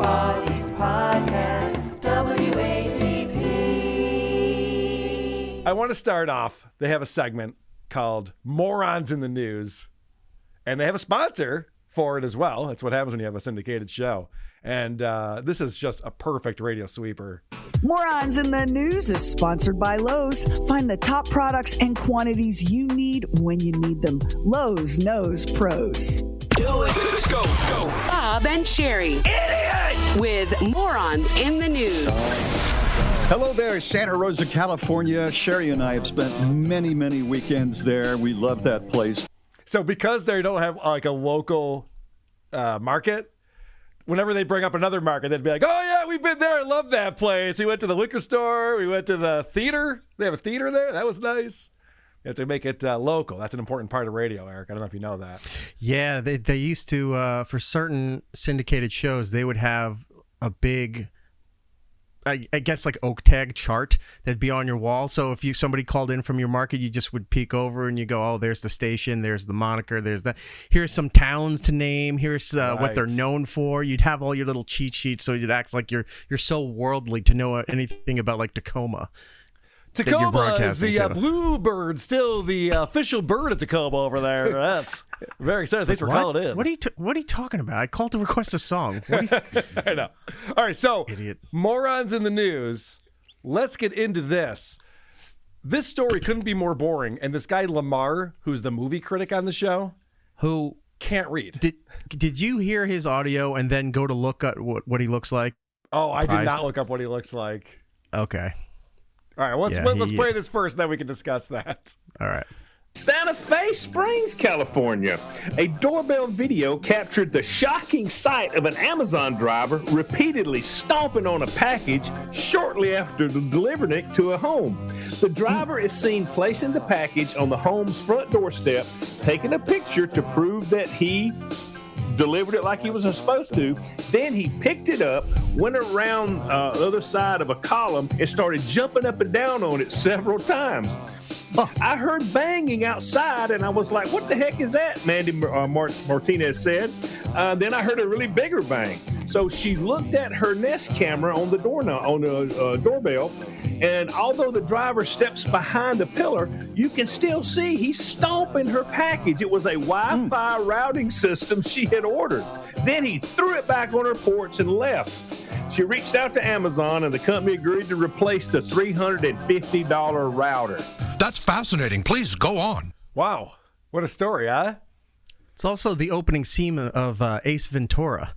East Podcast, WATP. I want to start off. They have a segment called Morons in the News, and they have a sponsor for it as well. That's what happens when you have a syndicated show. And this is just a perfect radio sweeper. Morons in the News is sponsored by Lowe's. Find the top products and quantities you need when you need them. Lowe's knows pros. Do it. Let's go. Bob and Sheri. Idiot! With Morons in the News. Hello there, Santa Rosa, California. Sheri and I have spent many, many weekends there. We love that place. So because they don't have like a local market, whenever they bring up another market, they'd be like, oh yeah, we've been there. I love that place. We went to the liquor store. We went to the theater. They have a theater there. That was nice. You have to make it local. That's an important part of radio, Eric. I don't know if you know that. Yeah, they used to, for certain syndicated shows, they would have a big, I guess, like oak tag chart that'd be on your wall. So if somebody called in from your market, you just would peek over and you go, oh, there's the station, there's the moniker, there's that. Here's some towns to name. Here's what they're known for. You'd have all your little cheat sheets, so you'd act like you're so worldly to know anything about like Tacoma. Tacoma is the bluebird, still the official bird of Tacoma over there. That's very exciting. Thanks for calling in. What are you talking about? I called to request a song. I know. All right, so Idiot. Morons in the News. Let's get into this. This story couldn't be more boring. And this guy Lamar, who's the movie critic on the show, who can't read. Did you hear his audio and then go to look at what he looks like? Oh, I did not look up what he looks like. Okay. All right, let's play this first, then we can discuss that. All right. Santa Fe Springs, California. A doorbell video captured the shocking sight of an Amazon driver repeatedly stomping on a package shortly after delivering it to a home. The driver is seen placing the package on the home's front doorstep, taking a picture to prove that he delivered it like he was supposed to. Then he picked it up, went around the other side of a column, and started jumping up and down on it several times. I heard banging outside, and I was like, what the heck is that? Mandy Martinez said. Then I heard a really bigger bang. So she looked at her Nest camera on the doorbell, and although the driver steps behind the pillar, you can still see he's stomping her package. It was a Wi-Fi routing system she had ordered. Then he threw it back on her porch and left. She reached out to Amazon, and the company agreed to replace the $350 router. That's fascinating. Please go on. Wow. What a story, huh? It's also the opening scene of Ace Ventura,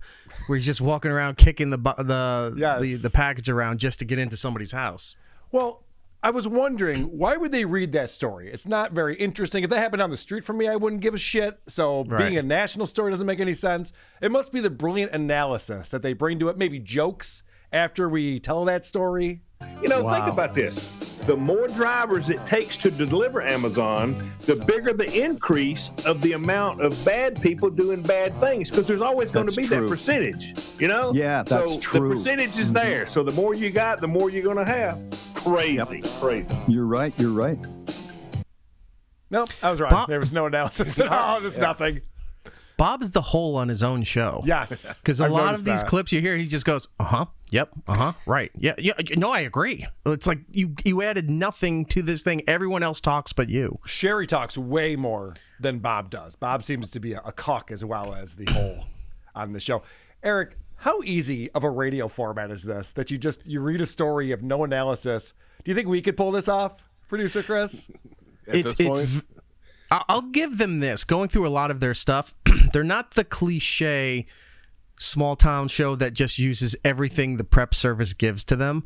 where he's just walking around kicking the package around just to get into somebody's house. Well, I was wondering, why would they read that story? It's not very interesting. If that happened down the street from me, I wouldn't give a shit. So being a national story doesn't make any sense. It must be the brilliant analysis that they bring to it, maybe jokes after we tell that story. Think about this. The more drivers it takes to deliver Amazon, the bigger the increase of the amount of bad people doing bad things, because there's always going to be that percentage, Yeah, that's true. The percentage is there. So the more you got, the more you're going to have. Crazy. You're right. Nope, I was wrong. There was no analysis at all. Just nothing. Bob is the hole on his own show. Yes. Because a lot of these clips you hear, he just goes, yep, right. Yeah, no, I agree. It's like you added nothing to this thing. Everyone else talks but you. Sheri talks way more than Bob does. Bob seems to be a cock as well as the hole on the show. Eric, how easy of a radio format is this, that you read a story, you have no analysis? Do you think we could pull this off, producer Chris? At this point? I'll give them this. Going through a lot of their stuff, they're not the cliche small town show that just uses everything the prep service gives to them.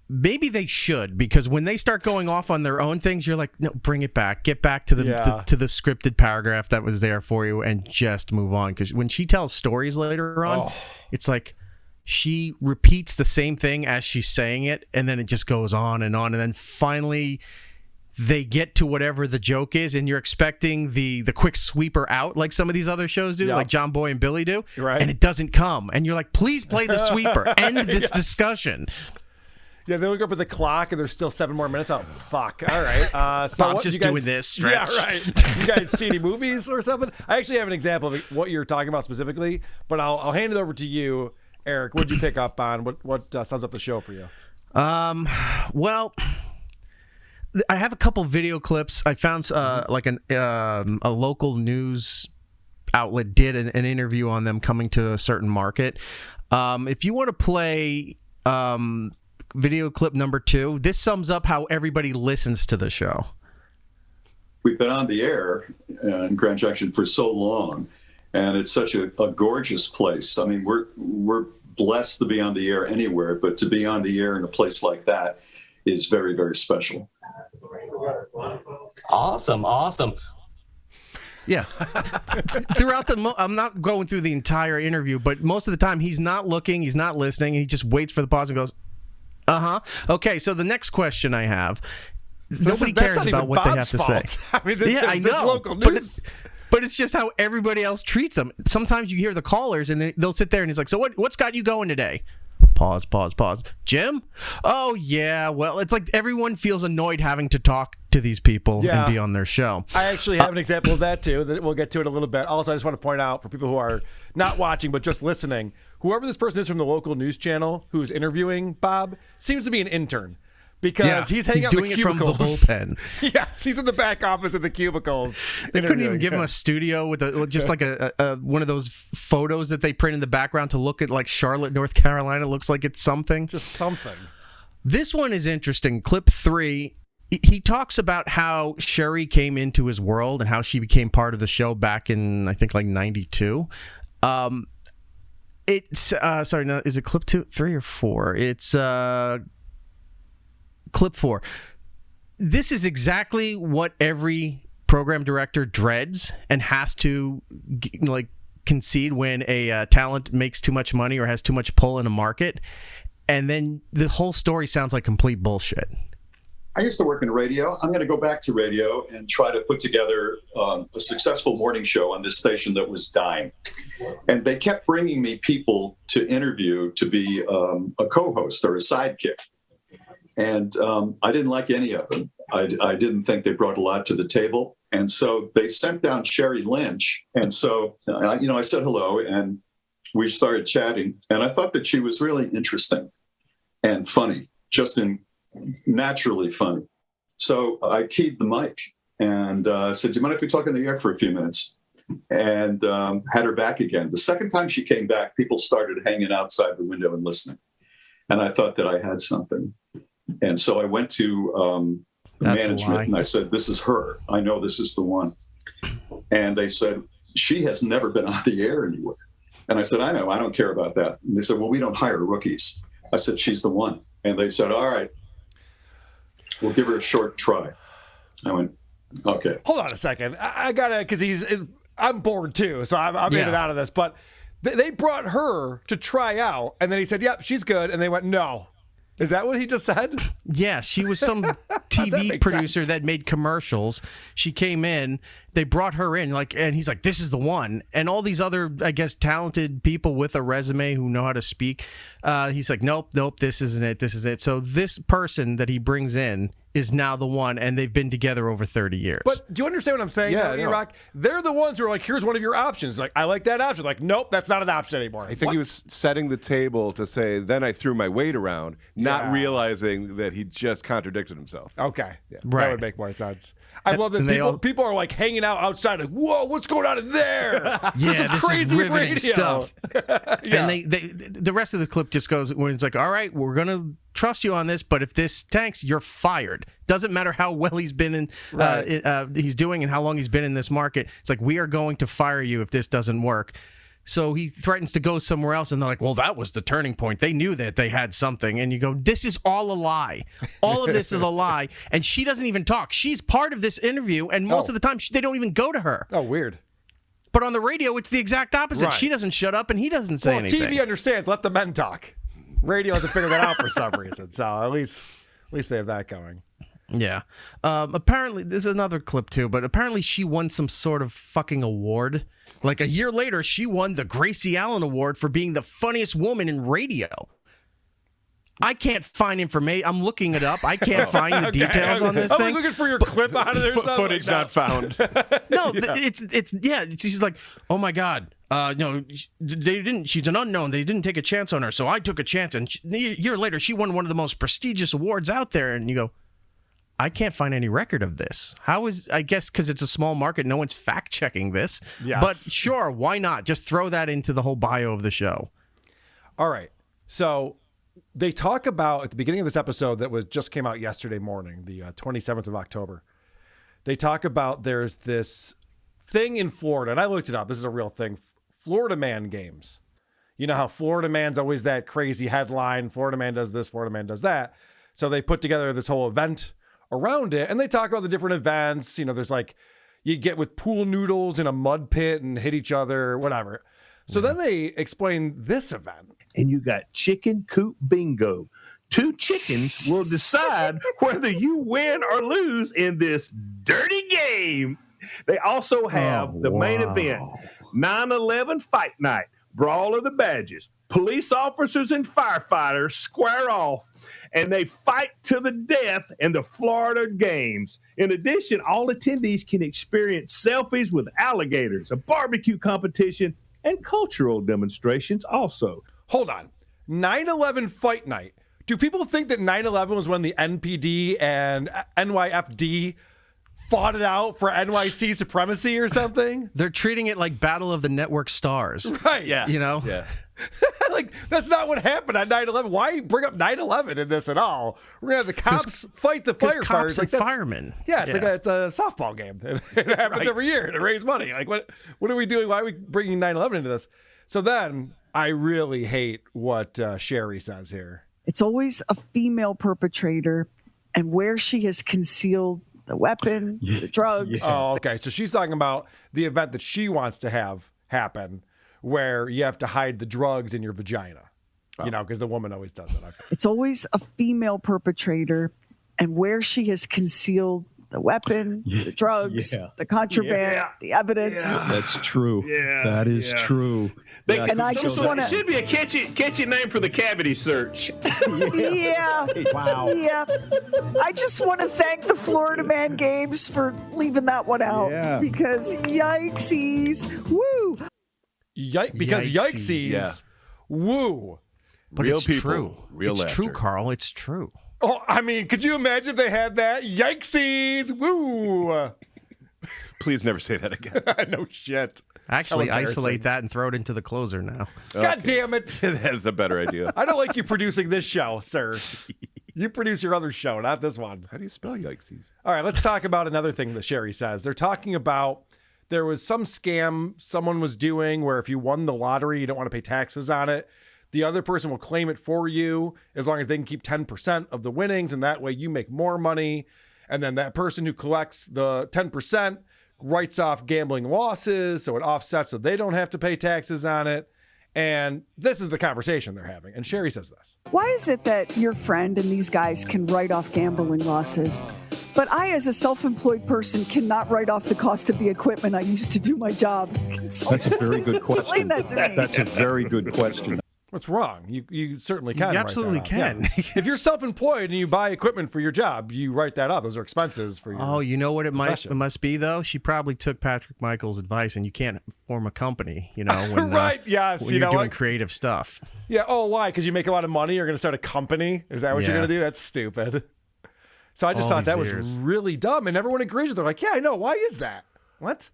Maybe they should, because when they start going off on their own things, you're like, no, bring it back. Get back to the scripted paragraph that was there for you and just move on. Because when she tells stories later on, it's like she repeats the same thing as she's saying it, and then it just goes on, and then finally they get to whatever the joke is, and you're expecting the quick sweeper out like some of these other shows do, like John Boy and Billy do, and it doesn't come. And you're like, please play the sweeper. End this discussion. Yeah, they look up at the clock, and there's still 7 more minutes. Oh, fuck. All right. So Bob's just doing this stretch. Yeah, right. You guys see any movies or something? I actually have an example of what you're talking about specifically, but I'll hand it over to you, Erik, what'd you pick up on? What sums up the show for you? Well, I have a couple video clips. I found like a local news outlet did an interview on them coming to a certain market. If you want to play video clip number 2, this sums up how everybody listens to the show. We've been on the air in Grand Junction for so long, and it's such a gorgeous place. I mean, we're blessed to be on the air anywhere, but to be on the air in a place like that is very, very special. Awesome. Yeah. Throughout I'm not going through the entire interview, but most of the time he's not looking, he's not listening, and he just waits for the pause and goes, Okay, so the next question I have, nobody cares about what Bob's they have to say. I mean, this I know, local news. But it's just how everybody else treats them. Sometimes you hear the callers and they'll sit there and he's like, so what's got you going today? Pause. Jim? Oh, yeah. Well, it's like everyone feels annoyed having to talk to these people and be on their show. I actually have an example of that, too, that we'll get to in a little bit. Also, I just want to point out for people who are not watching but just listening, whoever this person is from the local news channel who's interviewing Bob seems to be an intern. Because he's hanging out in the cubicles. From the bullpen. Yes, he's in the back office in the cubicles. They couldn't even give him a studio with just like a one of those photos that they print in the background to look at like Charlotte, North Carolina. Looks like it's something. Just something. This one is interesting. Clip 3. He talks about how Sheri came into his world and how she became part of the show back in, I think, like 92. It's sorry, no, is it clip 2, 3, or 4? It's clip 4. This is exactly what every program director dreads and has to concede when a talent makes too much money or has too much pull in a market, and then the whole story sounds like complete bullshit. I used to work in radio. I'm going to go back to radio and try to put together a successful morning show on this station that was dying. And they kept bringing me people to interview to be a co-host or a sidekick. And I didn't like any of them. I didn't think they brought a lot to the table. And so they sent down Sheri Lynch. And so, I said hello and we started chatting. And I thought that she was really interesting and funny, just naturally funny. So I keyed the mic and said, do you mind if we talk in the air for a few minutes? And had her back again. The second time she came back, people started hanging outside the window and listening. And I thought that I had something. And so I went to management and I said, this is her. I know this is the one. And they said, she has never been on the air anywhere. And I said, I know, I don't care about that. And they said, well, we don't hire rookies. I said, she's the one. And they said, all right, we'll give her a short try. I went, okay. Hold on a second. I got to, because I'm bored too. So I'm in and out of this. But they brought her to try out. And then he said, yep, she's good. And they went, no. Is that what he just said? Yeah, she was some TV producer that made commercials. She came in, they brought her in, and he's like, this is the one. And all these other, I guess, talented people with a resume who know how to speak, he's like, nope, this isn't it. So this person that he brings in is now the one, and they've been together over 30 years. But do you understand what I'm saying? Yeah, Erik? They're the ones who are like, here's one of your options. Like, I like that option. Like, nope, that's not an option anymore. I think he was setting the table to say, then I threw my weight around, not realizing that he just contradicted himself. Okay. Yeah, right. That would make more sense. I love that people are like hanging out outside, like, whoa, what's going on in there? Yeah, this crazy is riveting radio stuff. Yeah. And the rest of the clip just goes when it's like, all right, we're going to trust you on this, but if this tanks, you're fired. Doesn't matter how well he's been in, he's doing and how long he's been in this market. It's like, we are going to fire you if this doesn't work. So he threatens to go somewhere else, and they're like, well, that was the turning point. They knew that they had something. And you go, this is all a lie. All of this is a lie. And she doesn't even talk. She's part of this interview, and most of the time, they don't even go to her. Oh, weird. But on the radio, it's the exact opposite. Right. She doesn't shut up, and he doesn't say anything. TV understands. Let the men talk. Radio hasn't figured that out for some reason. So at least they have that going. Yeah. Apparently, this is another clip too, but apparently she won some sort of fucking award. Like a year later, she won the Gracie Allen Award for being the funniest woman in radio. I can't find information. I'm looking it up. I can't find the details on this thing. I'm looking for your clip out of there. Footage not found. No, it's she's like, oh my God, No, they didn't. She's an unknown. They didn't take a chance on her, so I took a chance. And a year later, she won one of the most prestigious awards out there. And you go, I can't find any record of this. How is? I guess because it's a small market, no one's fact checking this. Yes. But sure, why not? Just throw that into the whole bio of the show. All right. So they talk about at the beginning of this episode that was just came out yesterday morning, the 27th of October. They talk about there's this thing in Florida, and I looked it up. This is a real thing. Florida Man games. You know how Florida Man's always that crazy headline. Florida Man does this, Florida Man does that. So they put together this whole event around it, and they talk about the different events. You know, there's like, you get with pool noodles in a mud pit and hit each other, whatever. So then they explain this event. And you got chicken coop bingo. 2 chickens will decide whether you win or lose in this dirty game. They also have the main event, 9/11 Fight Night, Brawl of the Badges. Police officers and firefighters square off, and they fight to the death in the Florida games. In addition, all attendees can experience selfies with alligators, a barbecue competition, and cultural demonstrations also. Hold on. 9/11 Fight Night. Do people think that 9/11 was when the NPD and NYFD fought it out for NYC supremacy or something? They're treating it like Battle of the Network Stars. Right. Yeah. You know? Yeah. Like, that's not what happened on 9/11. Why bring up 9/11 in this at all? We're going to have the cops fight the firefighters. Cops and that's- firemen. Yeah, it's a softball game. It happens every year to raise money. Like, what are we doing? Why are we bringing 9/11 into this? So then I really hate what Sheri says here. It's always a female perpetrator, and where she has concealed the weapon, the drugs. Oh, okay. So she's talking about the event that she wants to have happen where you have to hide the drugs in your vagina. You know, because the woman always does it. It's always a female perpetrator, and where she has concealed the weapon, the drugs, the contraband, the evidence. That's true. That is true. And I just want It to. should be a catchy name for the cavity search. Yeah. Yeah. I just want to thank the Florida Man Games for leaving that one out because yikesies. Woo. Because Yikesies. yikesies. Woo. But Real it's people, true. real It's true, laughter. Carl. It's true. Oh, I mean, could you imagine if they had that? Yikesies. Woo. Please never say that again. No shit. Actually, So isolate embarrassing. that and throw it into the closer now. God damn it. That's a better idea. I don't like you producing this show, sir. You produce your other show, not this one. How do you spell yikesies? All right, let's talk about another thing that Sheri says. They're talking about there was some scam someone was doing where if you won the lottery, you don't want to pay taxes on it. The other person will claim it for you as long as they can keep 10% of the winnings, and that way you make more money. And then that person who collects the 10% writes off gambling losses, so it offsets so they don't have to pay taxes on it. And this is the conversation they're having. And Sheri says this. Why is it that your friend and these guys can write off gambling losses, but I, as a self-employed person, cannot write off the cost of the equipment I used to do my job? That's a very good question. Explain that to me. That's a very good question. What's wrong? You certainly can. You write absolutely that off. can. Yeah. If you're self-employed and you buy equipment for your job, you write that off. Those are expenses for your. Oh, you know what it profession. must be though? She probably took Patrick Michael's advice, and you can't form a company, you know, when, Right, yes, when you you're know doing what? creative stuff. Yeah. Oh, why? Because you make a lot of money. You're going to start a company. Is that what you're Yeah. going to do? That's stupid. So I just All thought these that was years. really dumb, and everyone agrees with her. Like, yeah, I know. Why is that? What?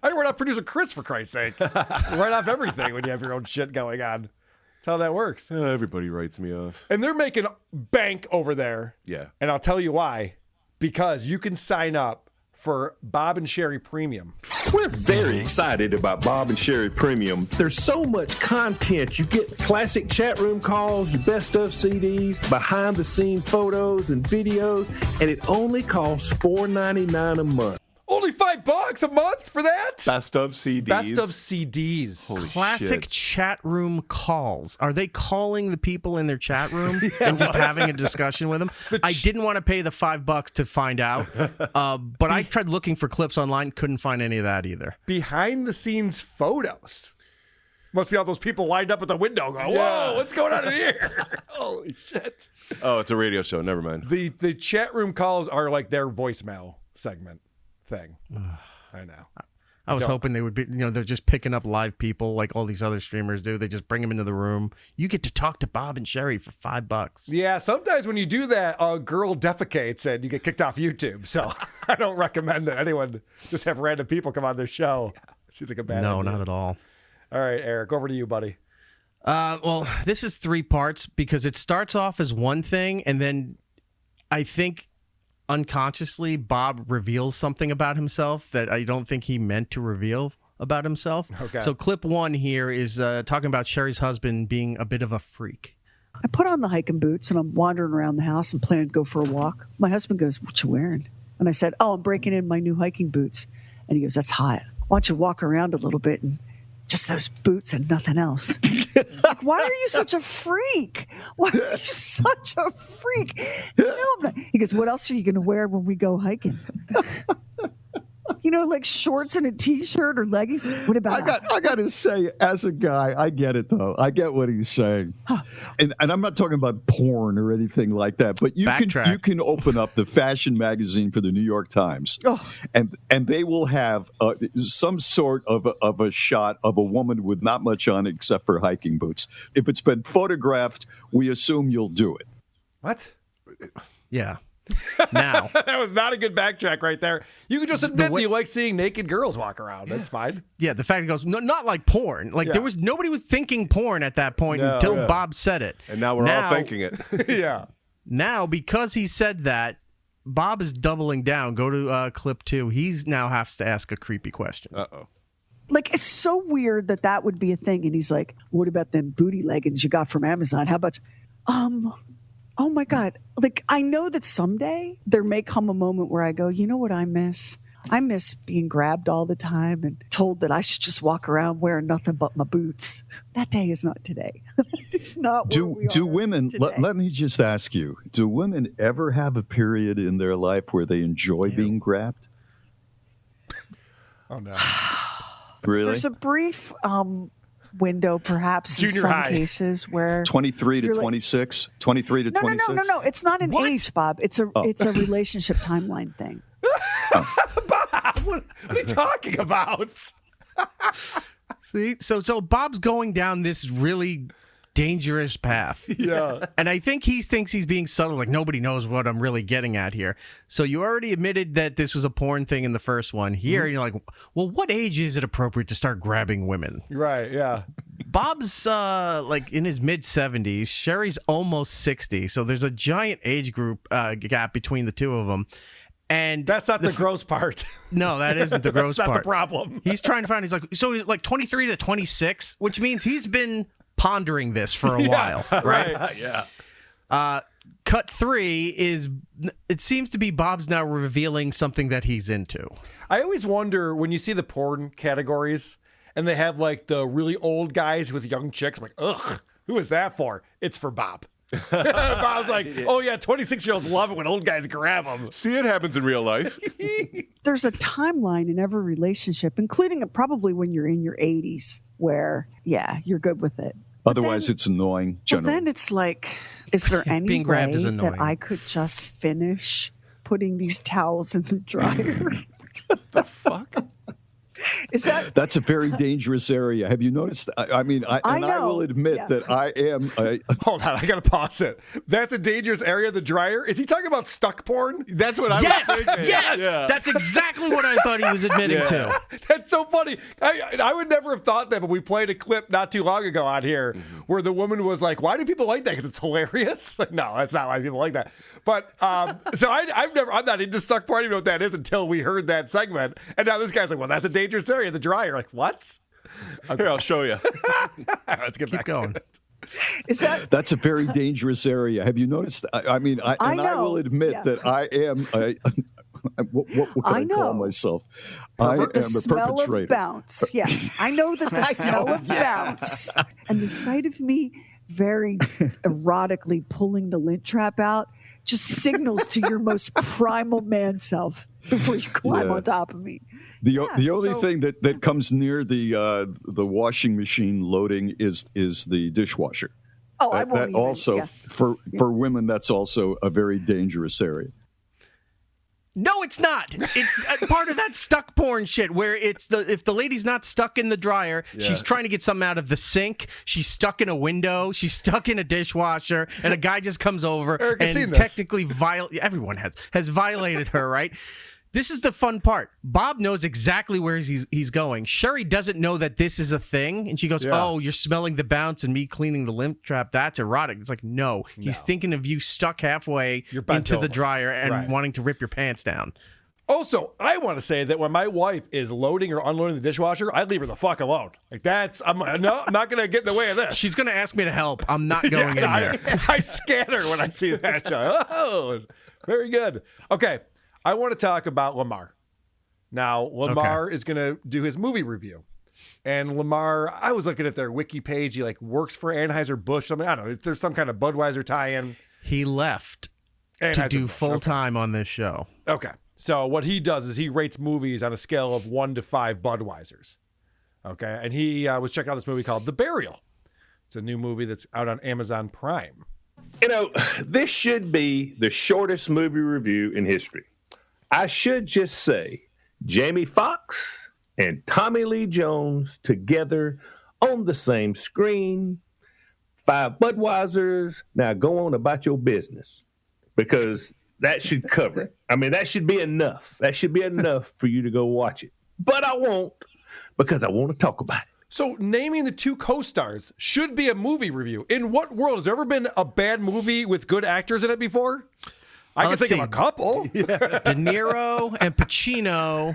I write off producer Chris for Christ's sake. Write off everything when you have your own shit going on. That's how that works. Everybody writes me off. And they're making bank over there. Yeah. And I'll tell you why. Because you can sign up for Bob and Sheri Premium. We're very excited about Bob and Sheri Premium. There's so much content. You get classic chat room calls, your best of CDs, behind the scene photos and videos, and it only costs $4.99 a month. Only $5 a month for that? Best of CDs. Best of CDs. Holy Classic shit. chat room calls. Are they calling the people in their chat room and just having a discussion with them? I didn't want to pay the $5 to find out, but I tried looking for clips online, couldn't find any of that either. Behind the scenes photos. Must be all those people lined up at the window going, whoa, what's going on in here? Holy shit. Oh, it's a radio show. Never mind. The chat room calls are like their voicemail segment thing. I know. I was hoping they would be, they're just picking up live people like all these other streamers do. They just bring them into the room. You get to talk to Bob and Sheri for $5. Yeah, sometimes when you do that, a girl defecates and you get kicked off YouTube. So I don't recommend that anyone just have random people come on their show. Seems like a bad idea. No, not at all. All right, Eric, over to you, buddy. Well, this is 3 parts because it starts off as one thing, and then I think unconsciously Bob reveals something about himself that I don't think he meant to reveal about himself. Okay. So clip 1 here is talking about Sheri's husband being a bit of a freak. I put on the hiking boots and I'm wandering around the house and planning to go for a walk. My husband goes, "What you wearing?" And I said, "Oh, I'm breaking in my new hiking boots." And he goes, "That's hot. Why don't you walk around a little bit and just those boots and nothing else?" Like, why are you such a freak? Why are you such a freak? No, I'm not. He goes, "What else are you going to wear when we go hiking?" Like shorts and a T-shirt or leggings. What about I got to say, as a guy, I get it, though. I get what he's saying. And I'm not talking about porn or anything like that, but you can open up the fashion magazine for the New York Times, and they will have some sort of a shot of a woman with not much on except for hiking boots. If it's been photographed, we assume you'll do it. What? Yeah. Now that was not a good backtrack right there. You can just admit that you like seeing naked girls walk around. That's fine. Yeah, the fact it goes, no, not like porn. Like nobody was thinking porn at that point until Bob said it. And now we're all thinking it. Yeah. Now, because he said that, Bob is doubling down. Go to clip 2. He's now has to ask a creepy question. Uh-oh. Like, it's so weird that would be a thing. And he's like, "What about them booty leggings you got from Amazon? How about, oh my God. Like, I know that someday there may come a moment where I go, you know what I miss? I miss being grabbed all the time and told that I should just walk around wearing nothing but my boots. That day is not today. It's not where we Do are women, today. let me just ask you, do women ever have a period in their life where they enjoy being grabbed? Oh, no. Really? There's a brief window, perhaps, in Junior some high. cases where 23 to you're like- 26? 23 to 26? No. It's not an age, Bob. It's a relationship timeline thing. Bob, what are you talking about? See, so Bob's going down this really dangerous path. Yeah. And I think he thinks he's being subtle, like nobody knows what I'm really getting at here. So you already admitted that this was a porn thing in the first one. Here, you're like, well, what age is it appropriate to start grabbing women? Right, yeah. Bob's like in his mid-70s. Sheri's almost 60. So there's a giant age group gap between the two of them. And that's not the gross part. No, that isn't the gross That's part. not the problem. He's trying to find, he's like 23 to 26, which means he's been pondering this for a while, right? Yeah. Cut 3 is, it seems to be Bob's now revealing something that he's into. I always wonder when you see the porn categories and they have like the really old guys with young chicks. I'm like, ugh, who is that for? It's for Bob. Bob's like, oh yeah, 26-year-olds love it when old guys grab them. See, it happens in real life. There's a timeline in every relationship, including probably when you're in your 80s, where, you're good with it. Otherwise, it's annoying, generally. Then it's like, is there any Being grabbed way is annoying. that I could just finish putting these towels in the dryer? The fuck? Is that? That's a very dangerous area. Have you noticed? I mean, I know. will admit that I am. Hold on, I gotta pause it. That's a dangerous area. The dryer. Is he talking about stuck porn? That's what I was thinking. Yes, Yeah. that's exactly what I thought he was admitting to. That's so funny. I would never have thought that, but we played a clip not too long ago out here where the woman was like, "Why do people like that? Because it's hilarious." Like, no, that's not why people like that. But so I'm not into stuck porn. I don't even know what that is until we heard that segment, and now this guy's like, "Well, that's a dangerous area, the dryer." Like, what? Here, I'll show you. Let's get back going. to it. Is that? That's a very dangerous area. Have you noticed? I mean, I will admit that I am. What would I call myself? I am a the smell perpetrator. of bounce. Yeah, I know that the smell of bounce and the sight of me very erotically pulling the lint trap out just signals to your most primal man self before you climb on top of me. The only thing that comes near the washing machine loading is the dishwasher. Oh, I won't even. Also, for women, that's also a very dangerous area. No, it's not. It's part of that stuck porn shit where if the lady's not stuck in the dryer, she's trying to get something out of the sink, she's stuck in a window, she's stuck in a dishwasher, and a guy just comes over and technically everyone has violated her, right? This is the fun part. Bob knows exactly where he's going. Sheri doesn't know that this is a thing, and she goes, "Oh, you're smelling the bounce and me cleaning the lymph trap. That's erotic." It's like, no. He's thinking of you stuck halfway into the dryer and wanting to rip your pants down. Also, I want to say that when my wife is loading or unloading the dishwasher, I leave her the fuck alone. Like I'm not going to get in the way of this. She's going to ask me to help. I'm not going in there. I scatter when I see that child. Oh, very good. Okay. I want to talk about Lamar. Now, Lamar is going to do his movie review. And Lamar, I was looking at their wiki page. He works for Anheuser-Busch. I mean, I don't know. There's some kind of Budweiser tie-in. He left to do full-time on this show. Okay. So what he does is he rates movies on a scale of 1 to 5 Budweisers. Okay. And he was checking out this movie called The Burial. It's a new movie that's out on Amazon Prime. This should be the shortest movie review in history. I should just say Jamie Foxx and Tommy Lee Jones together on the same screen, 5 Budweisers. Now go on about your business, because that should cover it. I mean, that should be enough. That should be enough for you to go watch it. But I won't, because I want to talk about it. So naming the 2 co-stars should be a movie review. In what world? Has there ever been a bad movie with good actors in it before? I can think of a couple. De Niro and Pacino.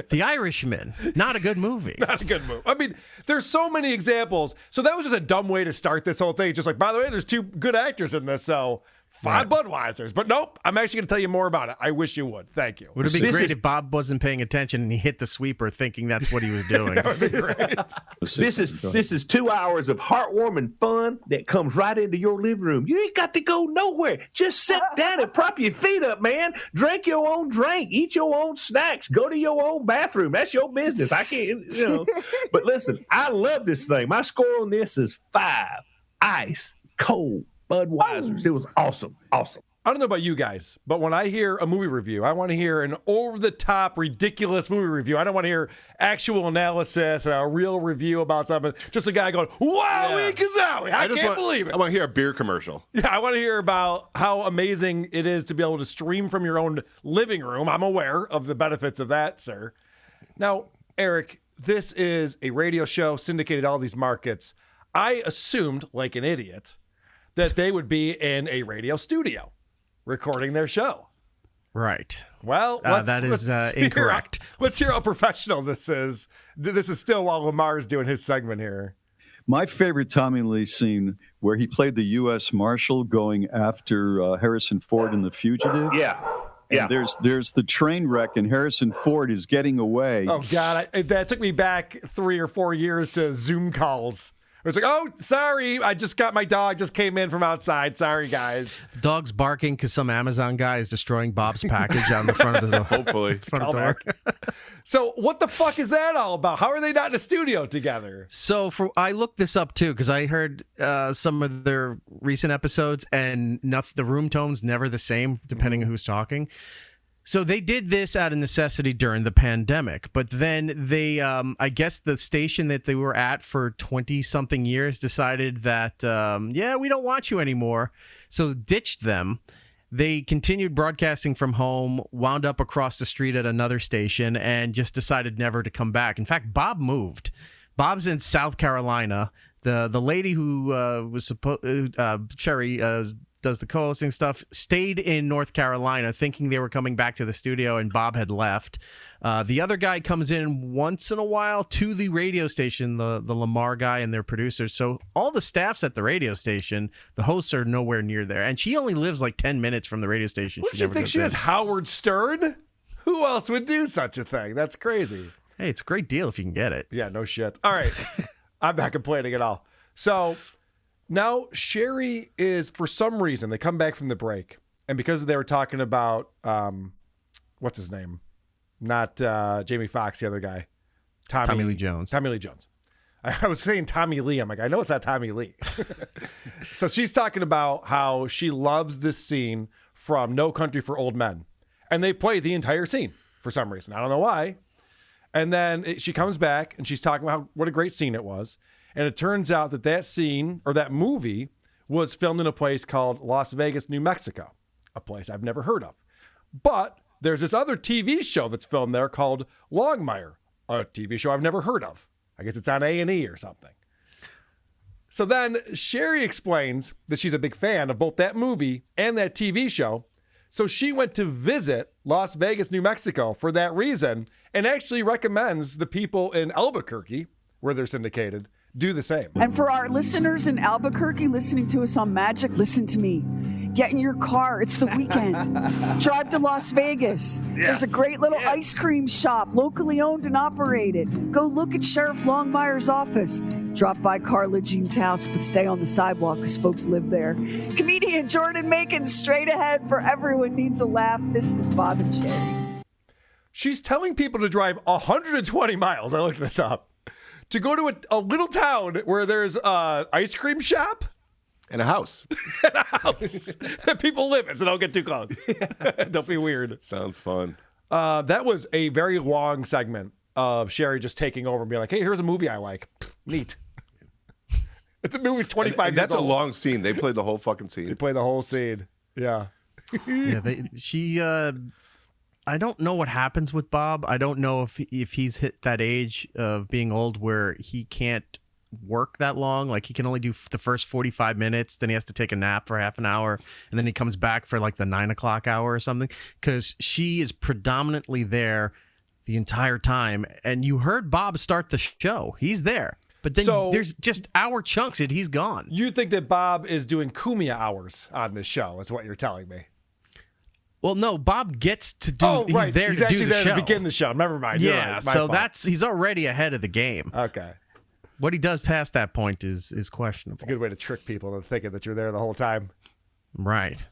The Irishman. Not a good movie. Not a good movie. I mean, there's so many examples. So that was just a dumb way to start this whole thing. Just by the way, there's 2 good actors in this, so 5 Budweisers. But nope, I'm actually going to tell you more about it. I wish you would. Thank you. Would it be great if Bob wasn't paying attention and he hit the sweeper thinking that's what he was doing? That would be great. This is 2 hours of heartwarming fun that comes right into your living room. You ain't got to go nowhere. Just sit down and prop your feet up, man. Drink your own drink. Eat your own snacks. Go to your own bathroom. That's your business. I can't, But listen, I love this thing. My score on this is 5 ice cold Budweisers. It was awesome. Awesome. I don't know about you guys, but when I hear a movie review, I want to hear an over-the-top, ridiculous movie review. I don't want to hear actual analysis and a real review about something. Just a guy going, "Wowie kazowie! I can't believe it." I want to hear a beer commercial. Yeah, I want to hear about how amazing it is to be able to stream from your own living room. I'm aware of the benefits of that, sir. Now, Erik, this is a radio show syndicated all these markets. I assumed, like an idiot, that they would be in a radio studio recording their show. Right. Well, that is incorrect. Let's hear how professional this is. This is still while Lamar is doing his segment here. My favorite Tommy Lee scene where he played the U.S. Marshal going after Harrison Ford in The Fugitive. Yeah. And there's the train wreck, and Harrison Ford is getting away. Oh, God. That took me back 3 or 4 years to Zoom calls. It's like, "Oh, sorry, I just got my dog, just came in from outside. Sorry, guys." Dog's barking because some Amazon guy is destroying Bob's package on the front of the door. Hopefully. Front of the door. So what the fuck is that all about? How are they not in a studio together? So I looked this up, too, because I heard some of their recent episodes, and the room tone's never the same, depending on who's talking. So they did this out of necessity during the pandemic, but then they, I guess the station that they were at for 20-something years decided that, we don't want you anymore. So ditched them. They continued broadcasting from home, wound up across the street at another station, and just decided never to come back. In fact, Bob moved. Bob's in South Carolina. The lady who was supposed, Sheri, does the co-hosting stuff, stayed in North Carolina thinking they were coming back to the studio, and Bob had left. The other guy comes in once in a while to the radio station, the Lamar guy and their producers. So all the staff's at the radio station. The hosts are nowhere near there. And she only lives like 10 minutes from the radio station. What, she think she has Howard Stern? Who else would do such a thing? That's crazy. Hey, it's a great deal if you can get it. Yeah, no shit. All right. I'm not complaining at all. So now Sheri is, for some reason, they come back from the break, and because they were talking about, what's his name? Not Jamie Foxx, the other guy. Tommy Lee Jones. Tommy Lee Jones. I was saying Tommy Lee. I'm like, I know it's not Tommy Lee. So she's talking about how she loves this scene from No Country for Old Men. And they play the entire scene for some reason. I don't know why. And then she comes back and she's talking about what a great scene it was. And it turns out that scene or that movie was filmed in a place called Las Vegas, New Mexico, a place I've never heard of. But there's this other TV show that's filmed there called Longmire, a TV show I've never heard of. I guess it's on A&E or something. So then Sheri explains that she's a big fan of both that movie and that TV show. So she went to visit Las Vegas, New Mexico for that reason, and actually recommends the people in Albuquerque, where they're syndicated, do the same. And for our listeners in Albuquerque listening to us on Magic, listen to me. Get in your car. It's the weekend. Drive to Las Vegas. Yeah. There's a great little ice cream shop, locally owned and operated. Go look at Sheriff Longmire's office. Drop by Carla Jean's house, but stay on the sidewalk because folks live there. Comedian Jordan Macon, straight ahead for Everyone Needs a Laugh. This is Bob and Sheri. She's telling people to drive 120 miles. I looked this up. To go to a little town where there's an ice cream shop. And a house. And a house that people live in, so don't get too close. Don't be weird. Sounds fun. That was a very long segment of Sheri just taking over and being like, hey, here's a movie I like. Neat. It's a movie 25 and years that's old. A long scene. They played the whole fucking scene. They played the whole scene. Yeah. I don't know what happens with Bob. I don't know if he's hit that age of being old where he can't work that long. Like he can only do the first 45 minutes, then he has to take a nap for half an hour, and then he comes back for like the 9 o'clock hour or something, because she is predominantly there the entire time. And you heard Bob start the show. He's there. But then there's just hour chunks that he's gone. You think that Bob is doing Kumia hours on this show, is what you're telling me. Well, no, Bob gets to do. He's there He's to actually do the there show. to begin the show. Never mind. You're Yeah, right. My so fault. he's already ahead of the game. Okay. What he does past that point is questionable. It's a good way to trick people into thinking that you're there the whole time. Right.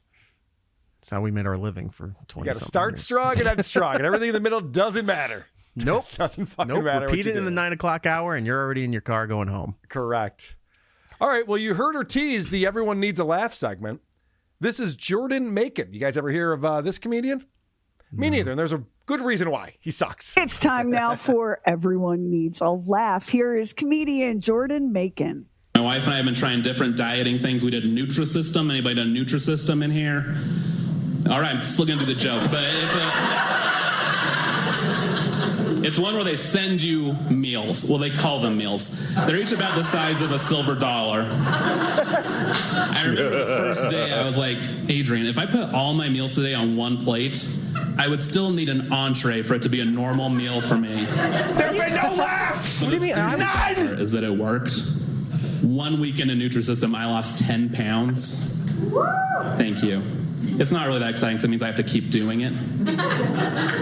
That's how we made our living for 20 You got to start years. strong and end strong, and everything in the middle doesn't matter. Nope. Doesn't fucking matter. Repeat what it in the 9 o'clock hour, and you're already in your car going home. Correct. All right. Well, you heard her tease the Everyone Needs a Laugh segment. This is Jordan Macon. You guys ever hear of this comedian? Me neither. And there's a good reason why. He sucks. It's time now for Everyone Needs a Laugh. Here is comedian Jordan Macon. My wife and I have been trying different dieting things. We did Nutrisystem. Anybody done Nutrisystem in here? All right, I'm still gonna do the joke, but it's one where they send you meals. Well, they call them meals. They're each about the size of a silver dollar. I remember the first day I was like, Adrian, if I put all my meals today on one plate, I would still need an entree for it to be a normal meal for me. There've been no laughs! What do you mean? None! Is that it worked. 1 week into Nutrisystem, I lost 10 pounds. Thank you. It's not really that exciting, so it means I have to keep doing it.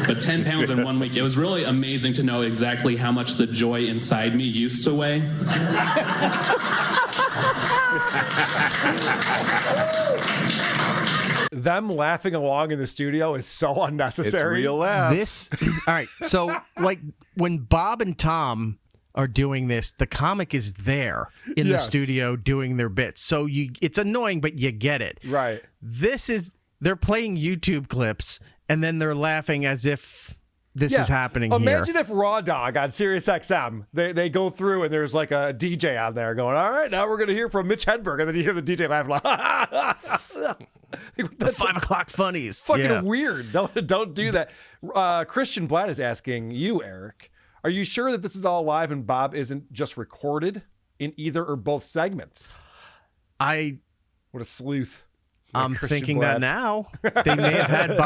But 10 pounds in 1 week, it was really amazing to know exactly how much the joy inside me used to weigh. Them laughing along in the studio is so unnecessary. It's real laughs. All right, so like when Bob and Tom are doing this, the comic is there in the studio doing their bits. So it's annoying, but you get it. Right. They're playing YouTube clips, and then they're laughing as if this is happening here. Imagine if Raw Dog on Sirius XM, they go through and there's like a DJ on there going, all right, now we're going to hear from Mitch Hedberg. And then you hear the DJ laugh like, the 5 o'clock funnies. Fucking weird. Don't do that. Christian Blatt is asking you, Eric, are you sure that this is all live and Bob isn't just recorded in either or both segments? What a sleuth. I'm thinking that now. They may have had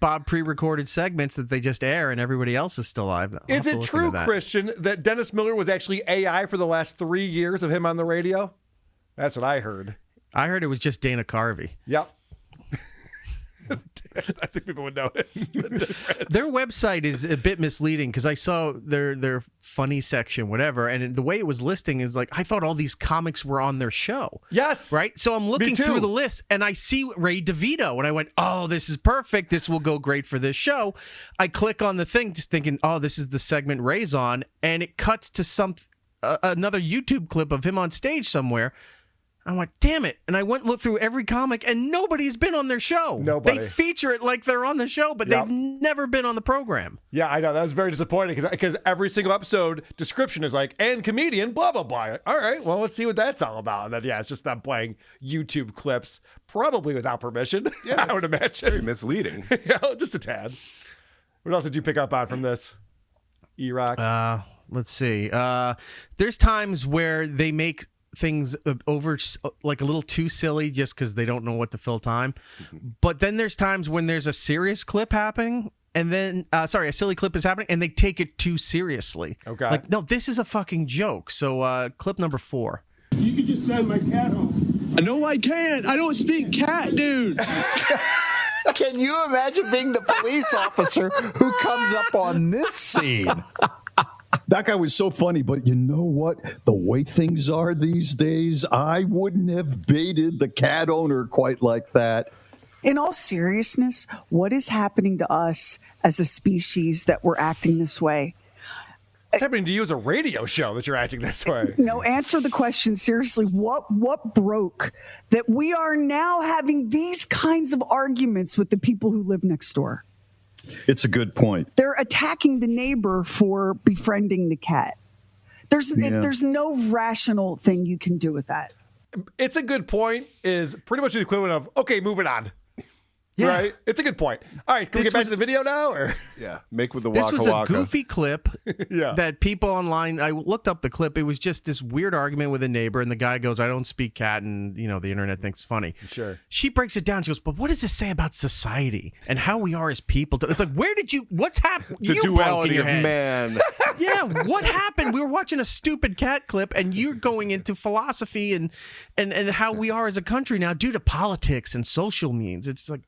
Bob pre-recorded segments that they just air, and everybody else is still live. Is it true, Christian, that Dennis Miller was actually AI for the last 3 years of him on the radio? That's what I heard. I heard it was just Dana Carvey. Yep. I think people would notice the difference. Their website is a bit misleading because I saw their funny section, whatever, and the way it was listing is like, I thought all these comics were on their show. Yes. Right? So I'm looking through the list, and I see Ray DeVito, and I went, oh, this is perfect. This will go great for this show. I click on the thing just thinking, oh, this is the segment Ray's on, and it cuts to another YouTube clip of him on stage somewhere. I'm like, damn it. And I went and looked through every comic, and nobody's been on their show. Nobody. They feature it like they're on the show, but they've never been on the program. Yeah, I know. That was very disappointing because every single episode description is like, and comedian, blah, blah, blah. All right, well, let's see what that's all about. And then, yeah, it's just them playing YouTube clips, probably without permission, Yeah, I would imagine. Very misleading. Yeah, just a tad. What else did you pick up on from this, E-Rock? Let's see. There's times where they make things over like a little too silly just because they don't know what to fill time. But then there's times when there's a serious clip happening and then a silly clip is happening and they take it too seriously. Okay. Like, no, this is a fucking joke. So clip number 4. You could just send my cat home. No, I can't. I don't speak cat, dude. Can you imagine being the police officer who comes up on this scene? That guy was so funny, but you know what? The way things are these days, I wouldn't have baited the cat owner quite like that. In all seriousness, what is happening to us as a species that we're acting this way? What's happening to you as a radio show that you're acting this way? No, answer the question seriously. What broke that we are now having these kinds of arguments with the people who live next door? It's a good point. They're attacking the neighbor for befriending the cat. There's no rational thing you can do with that. It's a good point is pretty much the equivalent of, okay, moving on. Yeah. Right? It's a good point. All right, can we get back to the video now? Or yeah, make with the This waka was a waka. goofy clip yeah. that people online, I looked up the clip. It was just this weird argument with a neighbor, and the guy goes, I don't speak cat, and the internet thinks it's funny. Sure. She breaks it down. She goes, but what does this say about society and how we are as people? It's like, what's happened? The duality of man. Yeah, what happened? We were watching a stupid cat clip, and you're going into philosophy and how we are as a country now due to politics and social means. It's like,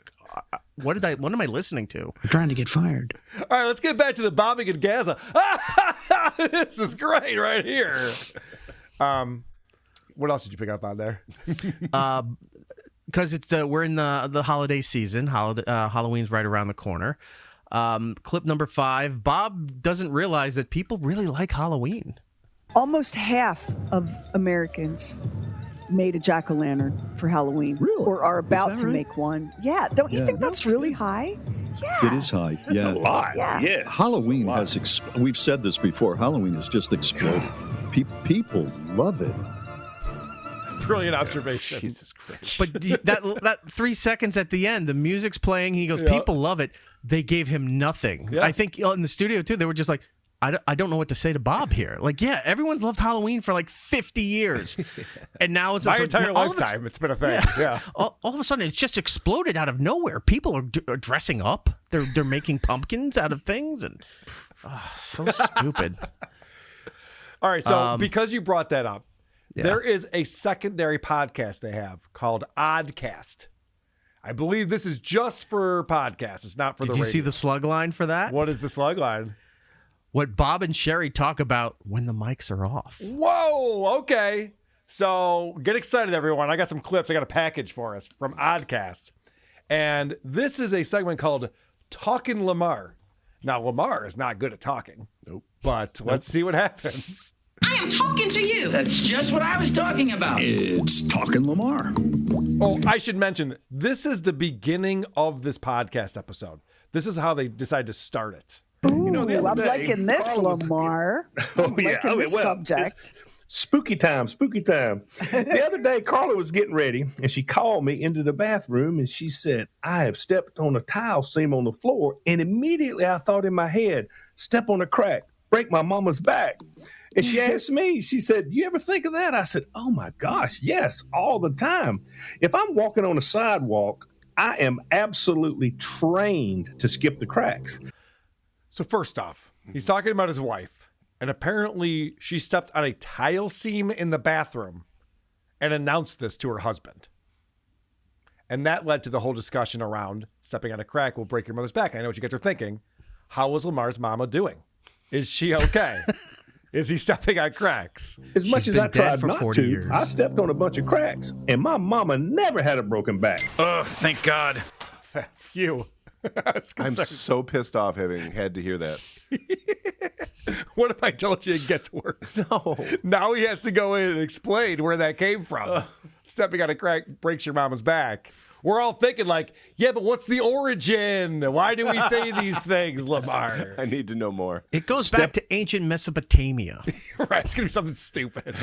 what am I listening to? I'm trying to get fired. All right, let's get back to the bombing in Gaza. This is great right here. What else did you pick up on there? Because we're in the holiday season. Halloween's right around the corner. Clip number 5. Bob doesn't realize that people really like Halloween. Almost half of Americans made a jack-o'-lantern for Halloween. Really? Or are about to right? make one. Yeah. Don't you think that's really high? Yeah. It is high. That's a lot. Yeah. Yes. Halloween has, we've said this before, Halloween has just exploded. People love it. Brilliant observation. Jesus Christ. But that 3 seconds at the end, the music's playing. He goes, people love it. They gave him nothing. Yeah. I think in the studio, too, they were just like, I don't know what to say to Bob here. Like, yeah, everyone's loved Halloween for like 50 years. And now it's My like, entire lifetime, it's been a thing. Yeah. All of a sudden, it's just exploded out of nowhere. People are dressing up. They're making pumpkins out of things. And so stupid. All right, so because you brought that up, there is a secondary podcast they have called Oddcast. I believe this is just for podcasts. It's not for the radio. Did you see the slug line for that? What is the slug line? What Bob and Sheri talk about when the mics are off. Whoa, okay. So get excited, everyone. I got some clips. I got a package for us from Oddcast. And this is a segment called Talkin' Lamar. Now, Lamar is not good at talking. Nope. But let's see what happens. I am talking to you. That's just what I was talking about. It's Talkin' Lamar. Oh, I should mention, this is the beginning of this podcast episode. This is how they decide to start it. Ooh, I'm liking this, Lamar. I'm liking this subject. Spooky time. The other day, Carla was getting ready, and she called me into the bathroom, and she said, I have stepped on a tile seam on the floor, and immediately I thought in my head, step on a crack, break my mama's back. And she asked me, she said, you ever think of that? I said, oh my gosh, yes, all the time. If I'm walking on a sidewalk, I am absolutely trained to skip the cracks. So first off, he's talking about his wife, and apparently she stepped on a tile seam in the bathroom and announced this to her husband. And that led to the whole discussion around stepping on a crack will break your mother's back. And I know what you guys are thinking. How was Lamar's mama doing? Is she okay? Is he stepping on cracks? As much as I tried not to, years. I stepped on a bunch of cracks, and my mama never had a broken back. Oh, thank God. Phew. I'm so pissed off having had to hear that. What if I told you it gets worse? No. Now he has to go in and explain where that came from. stepping on a crack breaks your mama's back. We're all thinking like, yeah, but what's the origin? Why do we say these things, Lamar? I need to know more. It goes back to ancient Mesopotamia. Right, it's going to be something stupid.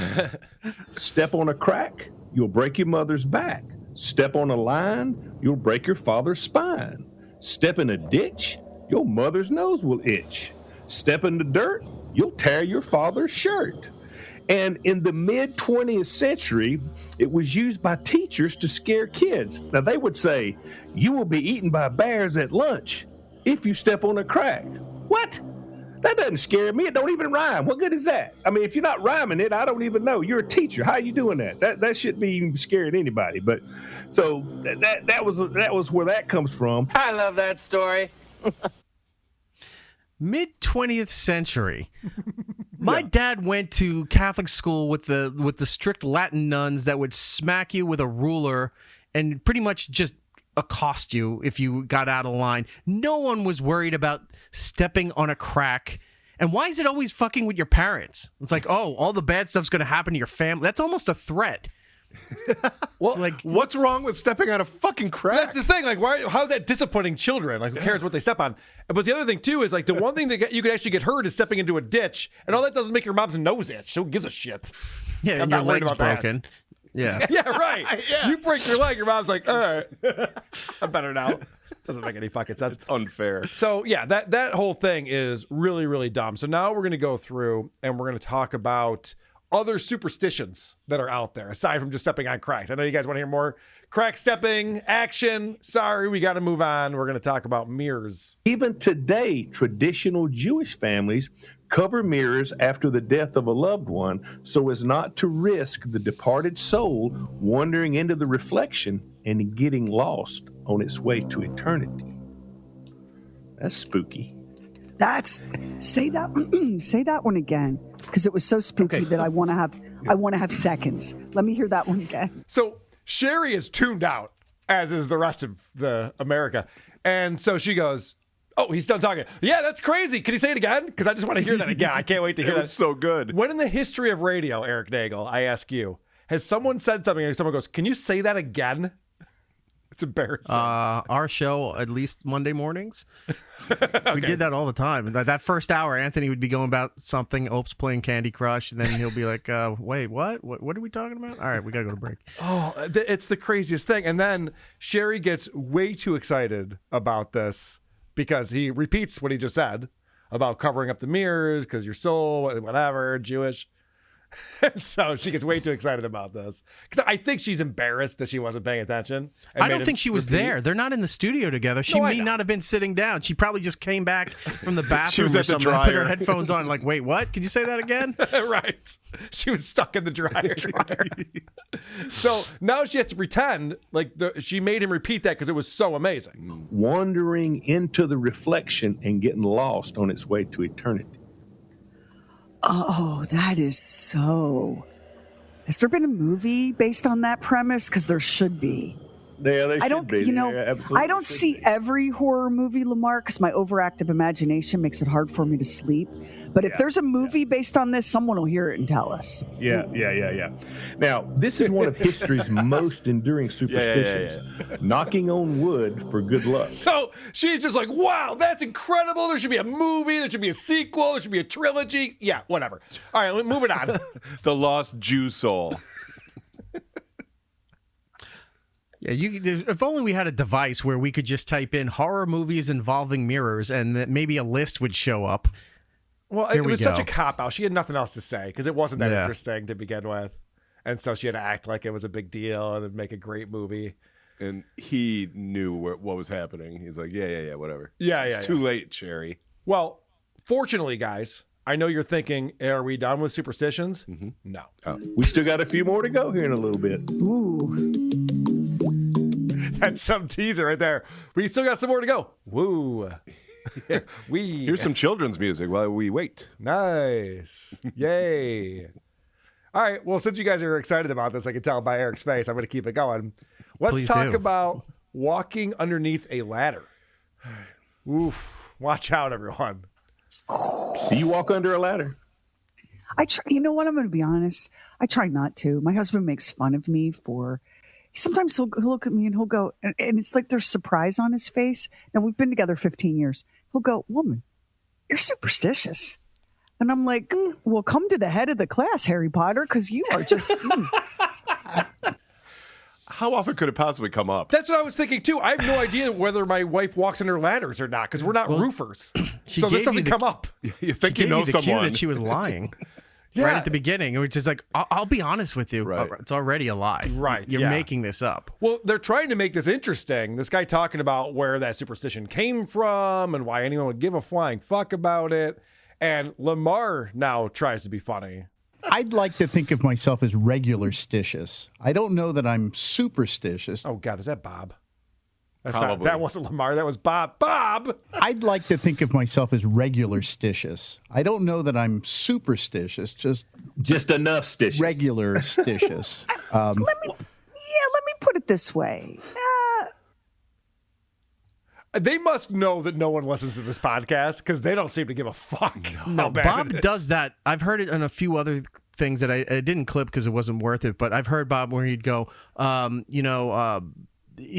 Step on a crack, you'll break your mother's back. Step on a line, you'll break your father's spine. Step in a ditch, your mother's nose will itch. Step in the dirt, you'll tear your father's shirt. And in the mid-20th century, it was used by teachers to scare kids. Now, they would say, you will be eaten by bears at lunch if you step on a crack. What? That doesn't scare me. It don't even rhyme. What good is that? I mean, if you're not rhyming it, I don't even know. You're a teacher. How are you doing that? That shouldn't be scaring anybody. But so that was where that comes from. I love that story. Mid-20th century. My dad went to Catholic school with the strict Latin nuns that would smack you with a ruler and pretty much just accost you if you got out of line. No one was worried about stepping on a crack. And why is it always fucking with your parents? It's like, oh, all the bad stuff's going to happen to your family. That's almost a threat. Well, like, what's wrong with stepping on a fucking crack? That's the thing. Like, how's that disappointing children? Like, who cares what they step on? But the other thing too is like the one thing that you could actually get hurt is stepping into a ditch, and all that does is make your mom's nose itch. So who gives a shit? Yeah, I'm and your not worried leg's about broken. that. Yeah. Yeah, right. You break your leg, your mom's like, all right, I'm better now. Doesn't make any fucking sense. It's unfair. So yeah, that whole thing is really, really dumb. So now we're going to go through and we're going to talk about other superstitions that are out there aside from just stepping on cracks. I know you guys want to hear more crack stepping action. Sorry, we got to move on. We're going to talk about mirrors. Even today, traditional Jewish families cover mirrors after the death of a loved one so as not to risk the departed soul wandering into the reflection and getting lost on its way to eternity. That's spooky. Say that one again, because it was so spooky that I want to have seconds. Let me hear that one again. So Sheri is tuned out, as is the rest of the America, and so she goes, "Oh, he's done talking. Yeah, that's crazy. Can you say it again? Because I just want to hear that again. I can't wait to hear that. It's so good." When in the history of radio, Erik Nagel, I ask you, has someone said something and someone goes, "Can you say that again?" It's embarrassing. Our show, at least Monday mornings, we did that all the time. That first hour, Anthony would be going about something, Ope's playing Candy Crush, and then he'll be like, wait, what? What are we talking about? All right, we got to go to break. Oh, it's the craziest thing. And then Sheri gets way too excited about this because he repeats what he just said about covering up the mirrors because you're soul, whatever, Jewish. And so she gets way too excited about this because I think she's embarrassed that she wasn't paying attention. I don't think she was there. They're not in the studio together. She may not have been sitting down. She probably just came back from the bathroom or something and put her headphones on like, wait, what? Can you say that again? Right. She was stuck in the dryer. So now she has to pretend like she made him repeat that because it was so amazing. Wandering into the reflection and getting lost on its way to eternity. Oh, that is so. Has there been a movie based on that premise? Because there should be. Yeah, they should be. You know, I don't see every horror movie, Lamar, because my overactive imagination makes it hard for me to sleep. But if there's a movie based on this, someone will hear it and tell us. Yeah. Now, this is one of history's most enduring superstitions. Knocking on wood for good luck. So she's just like, wow, that's incredible. There should be a movie. There should be a sequel. There should be a trilogy. Yeah, whatever. All right, moving on. The Lost Jew Soul. Yeah, if only we had a device where we could just type in horror movies involving mirrors and that maybe a list would show up. Well, it was such a cop-out. She had nothing else to say because it wasn't that interesting to begin with. And so she had to act like it was a big deal and then make a great movie. And he knew what was happening. He's like, yeah, whatever. It's too late, Sheri. Well, fortunately, guys, I know you're thinking, are we done with superstitions? Mm-hmm. No. We still got a few more to go here in a little bit. Ooh. That's some teaser right there. We still got some more to go. Woo. Here's some children's music while we wait. Nice. Yay. All right. Well, since you guys are excited about this, I can tell by Eric's face, I'm going to keep it going. Let's talk about walking underneath a ladder. Oof. Watch out, everyone. Do you walk under a ladder? I try, you know what? I'm going to be honest. I try not to. My husband makes fun of me for. Sometimes he'll look at me and he'll go, and it's like there's surprise on his face. Now we've been together 15 years. He'll go, "Woman, you're superstitious," and I'm like, "Well, come to the head of the class, Harry Potter, because you are just." How often could it possibly come up? That's what I was thinking too. I have no idea whether my wife walks in her ladders or not because we're not roofers, so this doesn't come up. You think you know the someone? Cue that she was lying. Yeah. Right at the beginning, which is like, I'll be honest with you. Right. It's already a lie. Right. You're making this up. Well, they're trying to make this interesting. This guy talking about where that superstition came from and why anyone would give a flying fuck about it. And Lamar now tries to be funny. I'd like to think of myself as regular-stitious. I don't know that I'm superstitious. Oh, God, is that Bob? Probably. That wasn't Lamar. That was Bob. Bob! I'd like to think of myself as regular-stitious. I don't know that I'm superstitious, just enough stitious. Regular-stitious. Let me put it this way. They must know that no one listens to this podcast because they don't seem to give a fuck. No, Bob does that. I've heard it on a few other things that I didn't clip because it wasn't worth it, but I've heard Bob where he'd go,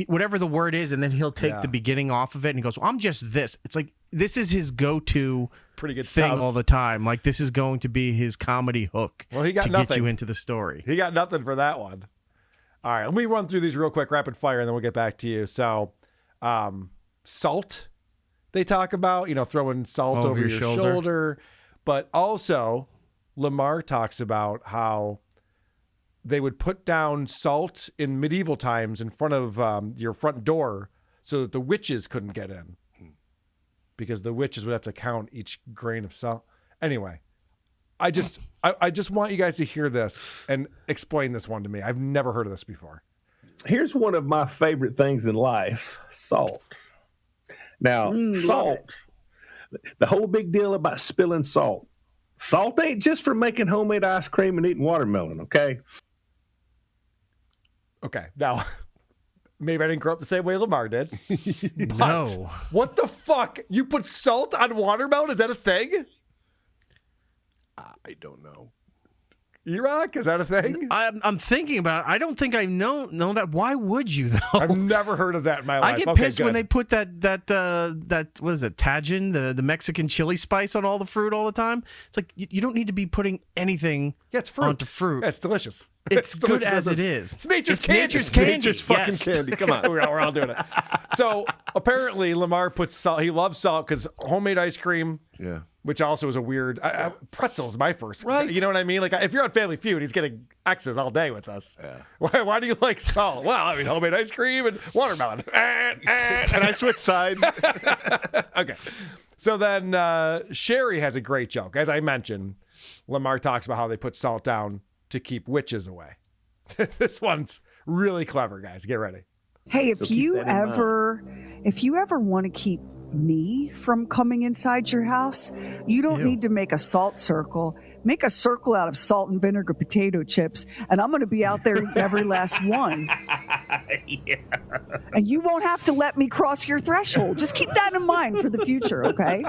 whatever the word is, and then he'll take the beginning off of it and he goes, well, I'm just this. It's like, this is his go-to pretty good thing stuff all the time. Like, this is going to be his comedy hook he got to nothing. get you into the story. He got nothing for that one. All right, let me run through these real quick, rapid fire, and then we'll get back to you. So, salt, they talk about, throwing salt over your shoulder. But also, Lamar talks about how they would put down salt in medieval times in front of your front door so that the witches couldn't get in because the witches would have to count each grain of salt. Anyway, I just want you guys to hear this and explain this one to me. I've never heard of this before. Here's one of my favorite things in life, salt. Now, salt, the whole big deal about spilling salt. Salt ain't just for making homemade ice cream and eating watermelon, okay? Okay, now, maybe I didn't grow up the same way Lamar did. But No. what the fuck? You put salt on watermelon? Is that a thing? I don't know. Erik, is that a thing? I'm thinking about it. I don't think I know that. Why would you, though? I've never heard of that in my life. I get pissed when they put that what is it, Tajin, the Mexican chili spice on all the fruit all the time. It's like, you don't need to be putting anything it's fruit. onto fruit. Yeah, it's delicious. It's good delicious as it is. It's nature's candy. Nature's candy. Nature's fucking candy. Come on. We're all doing it. So apparently Lamar puts salt. He loves salt because homemade ice cream. Yeah. Which also is a weird pretzel's my first. Right. You know what I mean? Like if you're on Family Feud, he's getting X's all day with us. Yeah. Why do you like salt? Well, I mean, homemade ice cream and watermelon. And I switch sides. Okay. So then Sheri has a great joke. As I mentioned, Lamar talks about how they put salt down to keep witches away. This one's really clever, guys. Get ready. Hey, if you ever want to keep me from coming inside your house, you don't need to make a salt circle. Make a circle out of salt and vinegar potato chips, and I'm going to be out there eating every last one. Yeah. And you won't have to let me cross your threshold. Just keep that in mind for the future, okay?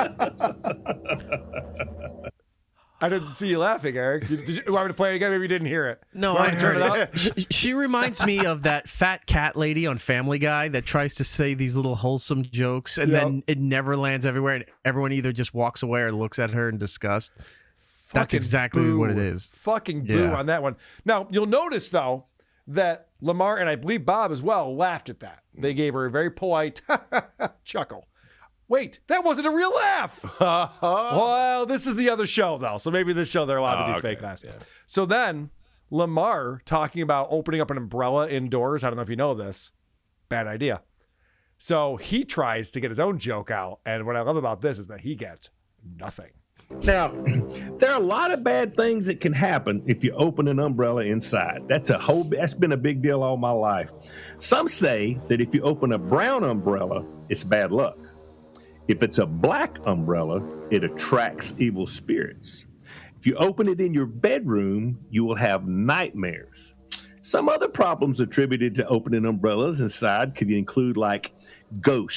I didn't see you laughing, Erik. Did you want me to play it again? Maybe you didn't hear it. No, I heard it. She reminds me of that fat cat lady on Family Guy that tries to say these little wholesome jokes, and then it never lands everywhere, and everyone either just walks away or looks at her in disgust. That's exactly what it is. Fucking boo on that one. Now, you'll notice, though, that Lamar, and I believe Bob as well, laughed at that. They gave her a very polite chuckle. Wait, that wasn't a real laugh. Well, this is the other show, though. So maybe this show they're allowed to do fake laughs. Yeah. So then Lamar talking about opening up an umbrella indoors. I don't know if you know this. Bad idea. So he tries to get his own joke out. And what I love about this is that he gets nothing. Now, there are a lot of bad things that can happen if you open an umbrella inside. That's been a big deal all my life. Some say that if you open a brown umbrella, it's bad luck. If it's a black umbrella, it attracts evil spirits. If you open it in your bedroom, you will have nightmares. Some other problems attributed to opening umbrellas inside could include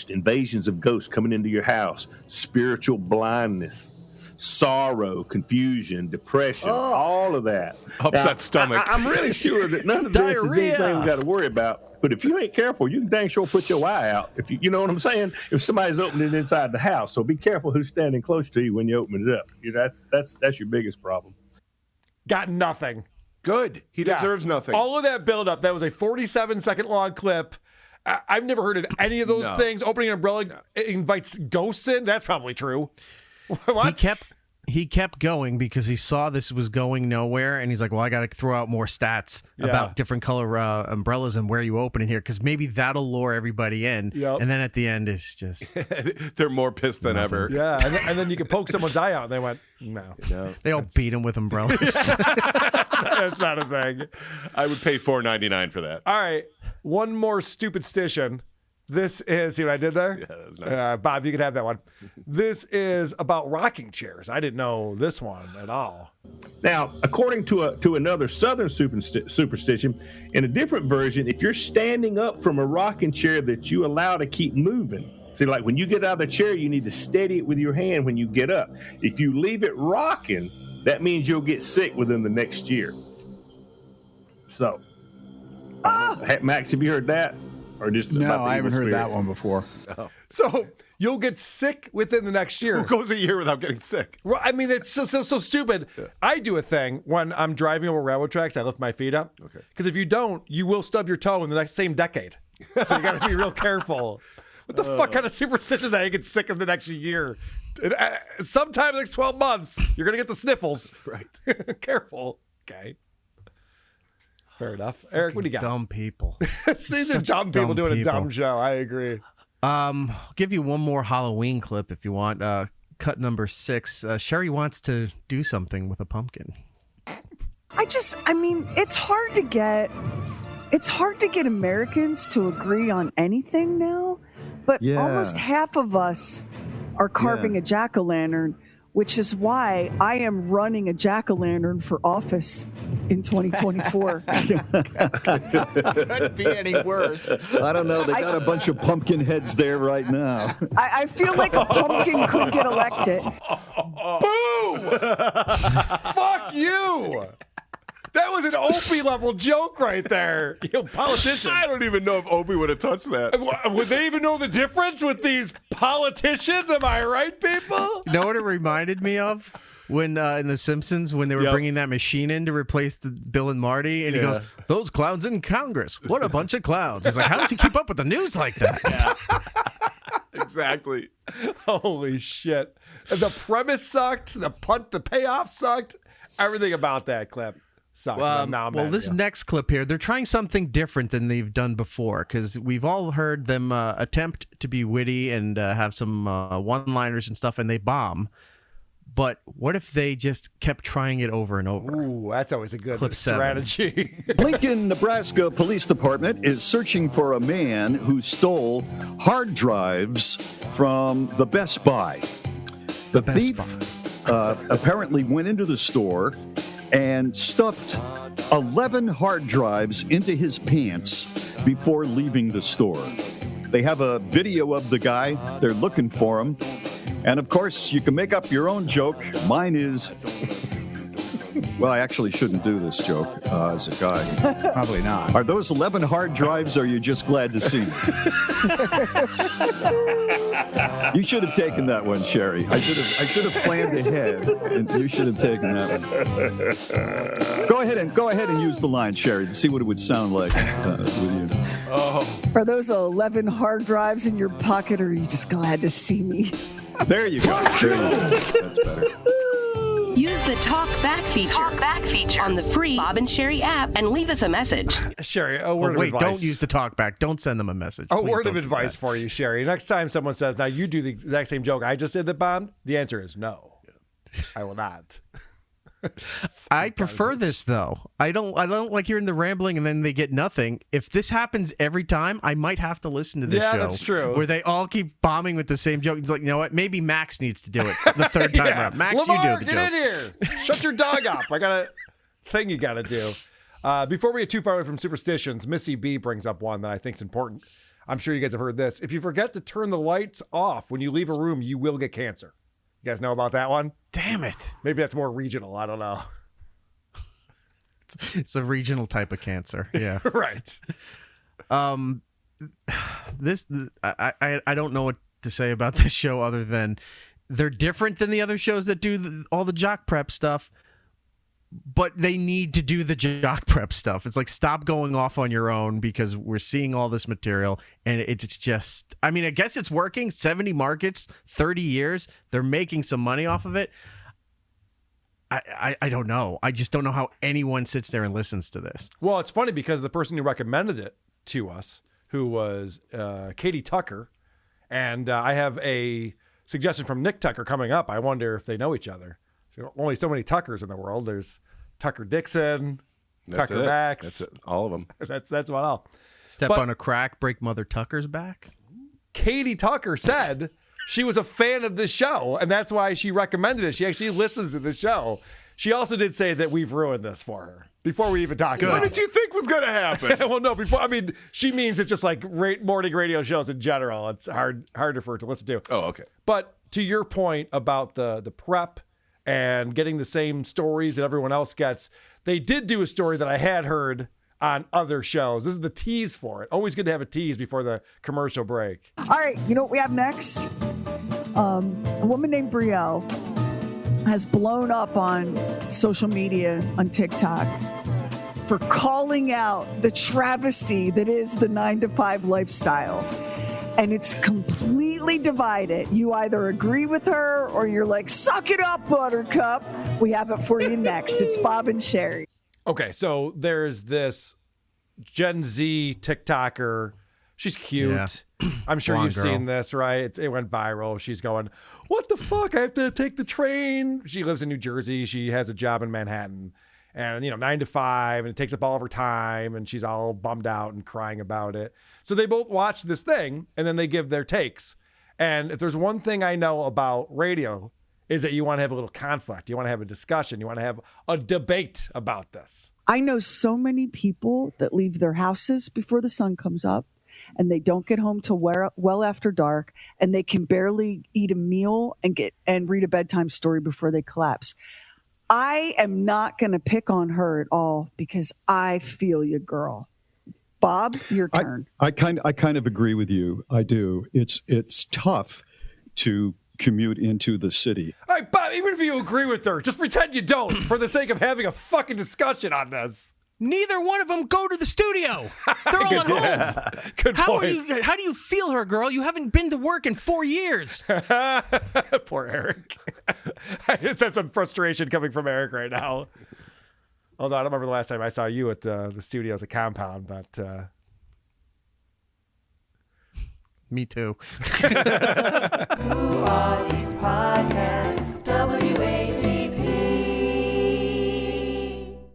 invasions of ghosts coming into your house, spiritual blindness, sorrow, confusion, depression, all of that. Upset stomach. I'm really sure that none of this is anything we got to worry about. But if you ain't careful, you can dang sure put your eye out. If you know what I'm saying? If somebody's opening it inside the house, so be careful who's standing close to you when you open it up. That's your biggest problem. Got nothing. Good. He deserves nothing. All of that buildup. That was a 47-second long clip. I've never heard of any of those things. Opening an umbrella invites ghosts in. That's probably true. What? He kept going because he saw this was going nowhere, and he's like, well, I got to throw out more stats about different color umbrellas and where you open in here, because maybe that'll lure everybody in. Yep. And then at the end, it's just... They're more pissed than ever. Yeah, and then you can poke someone's eye out, and they went, no. They all beat him with umbrellas. That's not a thing. I would pay $4.99 for that. All right, one more stupid stition. This is, see what I did there? Yeah, that was nice. Bob, you can have that one. This is about rocking chairs. I didn't know this one at all. Now, according to another Southern superstition, in a different version, if you're standing up from a rocking chair that you allow to keep moving, see, like when you get out of the chair, you need to steady it with your hand when you get up. If you leave it rocking, that means you'll get sick within the next year. So, Max, have you heard that? Or just no, I haven't heard that one before. Oh. So you'll get sick within the next year. Who goes a year without getting sick? Well, I mean, it's so stupid. Yeah. I do a thing when I'm driving over railroad tracks. I lift my feet up. Okay. Because if you don't, you will stub your toe in the same decade. So you got to be real careful. What the fuck kind of superstition that you get sick in the next year? Sometime in the next 12 months, you're going to get the sniffles. Right. Careful. Okay. Fair enough. Eric, what do you got? Dumb people. These are dumb people doing a dumb show. I agree. I'll give you one more Halloween clip if you want. Cut number 6. Sheri wants to do something with a pumpkin. I mean, it's hard to get Americans to agree on anything now, but almost half of us are carving a jack-o'-lantern, which is why I am running a jack-o'-lantern for office in 2024. Couldn't be any worse. I don't know. They got a bunch of pumpkin heads there right now. I feel like a pumpkin could get elected. Boom! Fuck you! That was an Opie level joke right there. You politicians. I don't even know if Opie would have touched that. Would they even know the difference with these politicians? Am I right, people? You know what it reminded me of? When in The Simpsons, when they were bringing that machine in to replace Bill and Marty, and he goes, "Those clowns in Congress, what a bunch of clowns." He's like, how does he keep up with the news like that? Yeah. Exactly. Holy shit. The premise sucked. The payoff sucked. Everything about that clip sucked. Well, this next clip here, they're trying something different than they've done before, because we've all heard them attempt to be witty and have some one-liners and stuff, and they bomb. But what if they just kept trying it over and over? Ooh, that's always a good Clip strategy. Lincoln, Nebraska Police Department is searching for a man who stole hard drives from the Best Buy. The thief apparently went into the store and stuffed 11 hard drives into his pants before leaving the store. They have a video of the guy. They're looking for him. And, of course, you can make up your own joke. Mine is, well, I actually shouldn't do this joke as a guy. Probably not. Are those 11 hard drives, or are you just glad to see me? You should have taken that one, Sheri. I should have planned ahead, and you should have taken that one. Go ahead and use the line, Sheri, to see what it would sound like with you. Oh. Are those 11 hard drives in your pocket, or are you just glad to see me? There you go. That's better. Use the Talk Back feature on the free Bob and Sheri app and leave us a message. Sheri, a word of advice. Don't use the Talk Back. Don't send them a message. A word of advice for you, Sheri. Next time someone says, now you do the exact same joke I just did, the Bond, the answer is no. I will not. I prefer this, though. I don't like hearing the rambling and then they get nothing. If this happens every time, I might have to listen to this show. Yeah, that's true. Where they all keep bombing with the same joke. It's like, you know what? Maybe Max needs to do it the third time around. Max, Lamar, you do the get joke. in here. Shut your dog up. I got a thing you got to do. Before we get too far away from superstitions, Missy B brings up one that I think is important. I'm sure you guys have heard this. If you forget to turn the lights off when you leave a room, you will get cancer. You guys know about that one? Damn it. Maybe that's more regional. I don't know. It's a regional type of cancer. Yeah. Right. I don't know what to say about this show other than they're different than the other shows that do all the jock prep stuff, but they need to do the jock prep stuff. It's like, stop going off on your own because we're seeing all this material and it's just, I mean, I guess it's working. 70 markets, 30 years. They're making some money off of it. I don't know. I just don't know how anyone sits there and listens to this. Well, it's funny because the person who recommended it to us, who was Katie Tucker, and I have a suggestion from Nick Tucker coming up. I wonder if they know each other. There are only so many Tuckers in the world. There's Tucker Dixon, Tucker Max. That's it. All of them. That's about all. Step on a crack, break Mother Tucker's back. Katie Tucker said she was a fan of this show, and that's why she recommended it. She actually listens to the show. She also did say that we've ruined this for her before we even talked about it. What did you think was going to happen? Well, no, she means it's just like morning radio shows in general. It's harder for her to listen to. Oh, okay. But to your point about the prep and getting the same stories that everyone else gets, they did do a story that I had heard on other shows. This is the tease for it. Always good to have a tease before the commercial break. All right, you know what we have next? A woman named Brielle has blown up on social media, on TikTok, for calling out the travesty that is the 9-to-5 lifestyle. And it's completely divided. You either agree with her or you're like, suck it up, Buttercup. We have it for you next. It's Bob and Sheri. Okay, so there's this Gen Z TikToker. She's cute. Yeah. I'm sure Blonde you've girl. seen this, right? It went viral. She's going, what the fuck? I have to take the train. She lives in New Jersey. She has a job in Manhattan. And, 9 to 5, and it takes up all of her time, and she's all bummed out and crying about it. So they both watch this thing, and then they give their takes. And if there's one thing I know about radio, is that you want to have a little conflict. You want to have a discussion. You want to have a debate about this. I know so many people that leave their houses before the sun comes up, and they don't get home till well after dark, and they can barely eat a meal and read a bedtime story before they collapse. I am not going to pick on her at all because I feel you, girl. Bob, your turn. I kind of agree with you. I do. It's tough to commute into the city. All right, Bob, even if you agree with her, just pretend you don't for the sake of having a fucking discussion on this. Neither one of them go to the studio. They're all at home. Good point. How do you feel her, girl? You haven't been to work in 4 years. Poor Erik. I sense some frustration coming from Erik right now. Although I don't remember the last time I saw you at the studios at Compound, but... Me too. Who are these podcasts? WA